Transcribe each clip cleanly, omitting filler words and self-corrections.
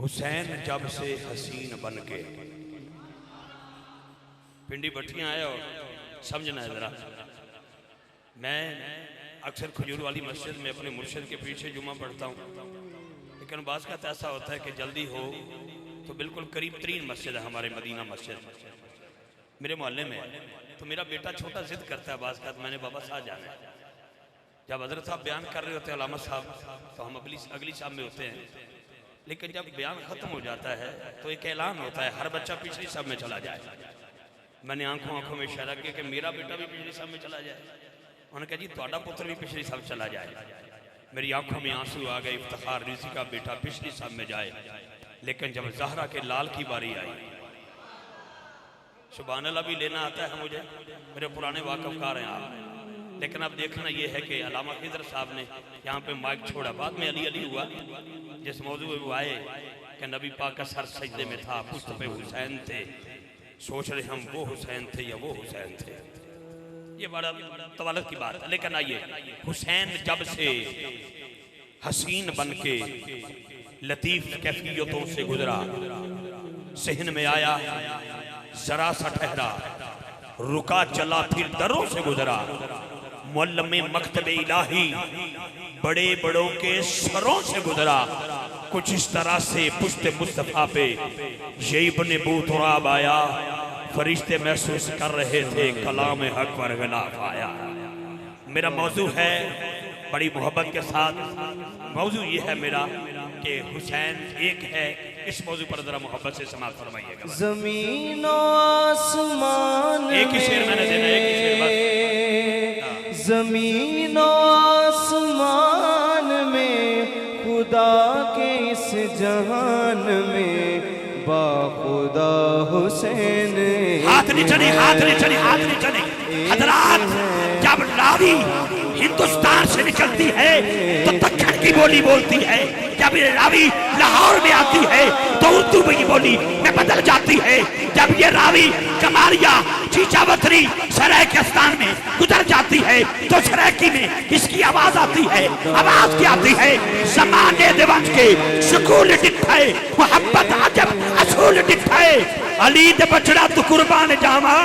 हुसैन जब से हसीन बन के पिंडी भट्टियां आए और समझना है जरा। मैं अक्सर खजूर वाली मस्जिद में अपने मुर्शिद के पीछे जुमा पढ़ता हूँ, लेकिन बाज़ का ऐसा होता है कि जल्दी हो तो बिल्कुल करीब तरीन मस्जिद है हमारे मदीना मस्जिद मेरे मोहल्ले में। तो मेरा बेटा छोटा जिद करता है बाज़ का, मैंने बाबा साहब जाना है। जब हजरत साहब बयान कर रहे होते हैं अलामा साहब, तो हम अगली शाम में होते हैं, लेकिन जब बयान ख़त्म हो जाता है तो एक ऐलान होता है हर बच्चा पिछली सब में चला जाए। मैंने आंखों में इशारा किया कि मेरा बेटा भी पिछली सब में चला जाए। उन्होंने कहा जी ਤੁਹਾਡਾ पुत्र भी पिछली सब चला जाए। मेरी आंखों में आंसू आ गए, इफ्तिखार रिज़ी का बेटा पिछली सब में जाए। लेकिन जब ज़हरा के लाल की बारी आई, सुभान अल्लाह भी लेना आता है मुझे, मेरे पुराने वाकफ़कार हैं आप। लेकिन अब देखना यह है कि अल्लामा खिदर साहब ने यहाँ पे माइक छोड़ा, बाद में अली अली हुआ। जिस मौजू में वो आए कि नबी पाक का सर सजदे में था, पुश्त पे हुसैन थे, सोच रहे हम वो हुसैन थे या वो हुसैन थे। ये बड़ा तवालत की बात है। लेकिन आइए, हुसैन जब से हसीन बन के लतीफ कैफियतों से गुजरा, सहन में आया जरा सा ठहरा, रुका चला फिर दरों से गुजरा, मुअल्लिम मकतबे इलाही बड़े बड़ों के सरों से गुजरा। कुछ इस तरह से पुश्ते मुस्तफा पे ये इब्ने बूतुराब आया, फरिश्ते महसूस कर रहे थे कलाम हक पर गिलाफ आया। मेरा मौजू है बड़ी मोहब्बत के साथ, मौजू ये है मेरा कि हुसैन एक है। इस मौजू पर जरा मोहब्बत से समाप्त फरमाइएगा। ज़मीन आसमान एक ही शेर मैंने देना, एक ही शेर बस। ज़मीन आसमान में खुदा के इस जहान में बाखुदा हुसैन। हाथ नहीं चले, हाथ नहीं चले, हाथ नहीं चले। हजरात, जब रावी हिंदुस्तान से निकलती है तो दक्षिण की बोली बोलती है। जब ये रावी लाहौर में आती है तो उर्दू की बोली में बदल जाती है। जब ये रावी कमारिया चीचावतरी सरायकिस्तान में गुजर जाती है तो सरायकी में इसकी आवाज आती है। आवाज क्या आती है? ज़माने दिवस के सुकूल दिखाए, मोहब्बत अजब असूल दिखाए, अली दे बचड़ा तू कुर्बान जावा,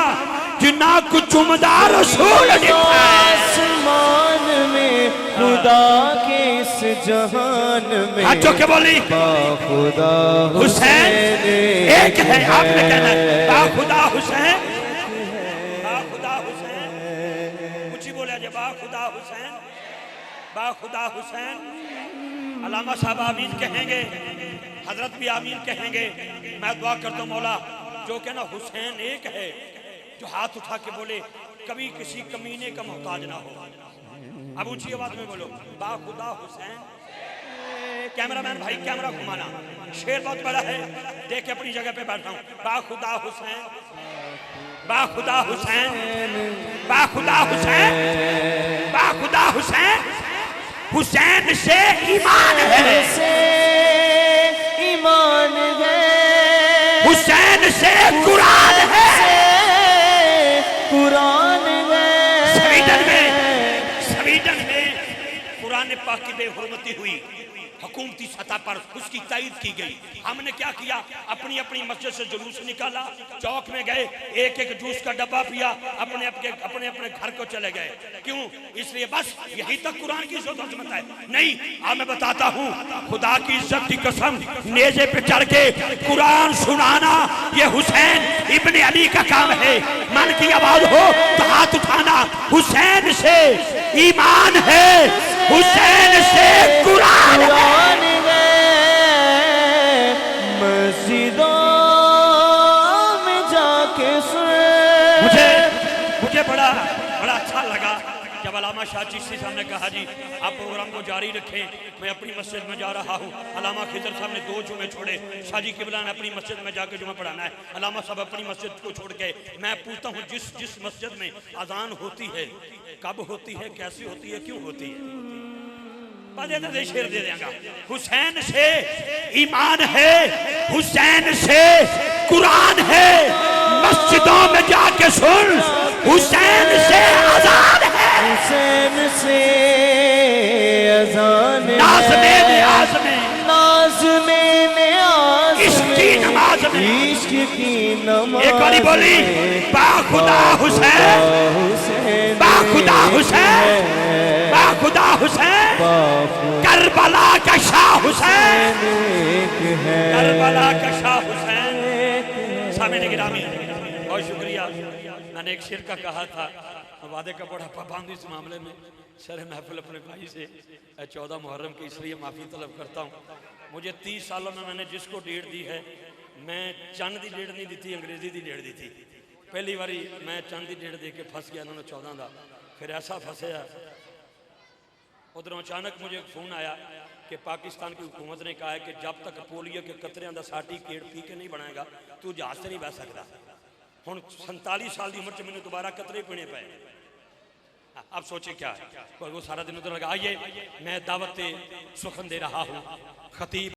जिन्ना कुछ चुमदार रसूल दिखाए। आसमान में खुदा के इस जहान में हाथों के बोली बाखुदा हुसैन एक है। आपने कहना है बाखुदा हुसैन, बाखुदा हुसैन। कुछ ही बोला जे बाखुदा हुसैन, बाखुदा हुसैन। अल्लामा साहब आमीन कहेंगे, हजरत भी आमीन कहेंगे। मैं दुआ करता हूँ मौला जो कहना हुसैन एक है, जो हाथ उठा के बोले कभी किसी कमीने का मोहताज ना हो। अब ऊंची आवाज में बोलो बाखुदा हुसैन। कैमरामैन भाई कैमरा घुमाना, शेर बहुत बड़ा है, देख के अपनी जगह पे बैठा हूं। बाखुदा हुसैन, बाखुदा हुसैन, बाखुदा हुसैन, बाखुदा हुसैन। हुसैन से ईमान है, ईमान है, हुसैन से कुरान है, कुरान है। स्वीडन में कुरान पाक की बेहुरमती हुई, हुकूमती सतह पर उसकी तायद की गई। हमने क्या किया, अपनी अपनी मस्जिद से जुलूस निकाला, चौक में गए, एक एक जूस का डब्बा पिया, अपने अपने घर को चले गए। क्यों? इसलिए बस यही तक कुरान की इज्जत है। नहीं, अब मैं बताता हूँ, खुदा की इज्जत की कसम, नेज़े पे चढ़ के कुरान सुनाना ये हुसैन इब्ने अली का काम है। मन की आवाज हो तो हाथ उठाना। हुसैन से ईमान है, हुसैन से कुरान है। मस्जिदों में जाके मुझे बड़ा अच्छा लगा जब अलामा शाह चिश्ती साहब ने कहा जी आप प्रोग्राम को जारी रखें, मैं अपनी मस्जिद में जा रहा हूँ। अलामा खिदर साहब ने 2 जुमे छोड़े, शाजी किबला ने अपनी मस्जिद में जाकर जुमा पढ़ाना है, अलामा साहब अपनी मस्जिद को छोड़ के। मैं पूछता हूँ जिस मस्जिद में अजान होती है, कब होती है, कैसी होती है, क्यों होती है? शेर दे देगा। हुसैन से ईमान है, हुसैन से कुरान है, मस्जिदों में जाके सुन, हुसैन से अजान है, हुसैन से अजान नाज़ में नाज़ में ने इश्क की नमाज एक बारी बोली बाखुदा हुसैन, बाखुदा हुसैन, बाखुदा हुसैन, करबला का शाह हुसैन, करबला का शाह हुसैन। सामने गिरामी बहुत शुक्रिया। मैंने एक शेर का कहा था, वादे का बड़ा पाबंद इस मामले में शर महफिल अपने भाई से 14 मुहर्रम की, इसलिए माफ़ी तलब करता हूँ। मुझे 30 सालों में मैंने जिसको डेट दी है, मैं चंद की डेट नहीं दी थी, अंग्रेजी की डेट दी थी। पहली बारी मैं चंद की डेट दे के फस गया, उन्होंने 14 का, फिर ऐसा फंसया। उधरों अचानक मुझे फ़ोन आया कि पाकिस्तान की हुकूमत ने कहा है कि जब तक पोलियो के कतरियां का सर्टिफिकेट पी के नहीं बनाएगा तू जहाज से नहीं बह सकता। हुण 47 साल की उम्र च मैंने दोबारा कतरे पीने पे। अब सोचे क्या है, वो सारा दिन उधर लगा। आइए मैं दावत सुखन दे रहा हूँ, खतीब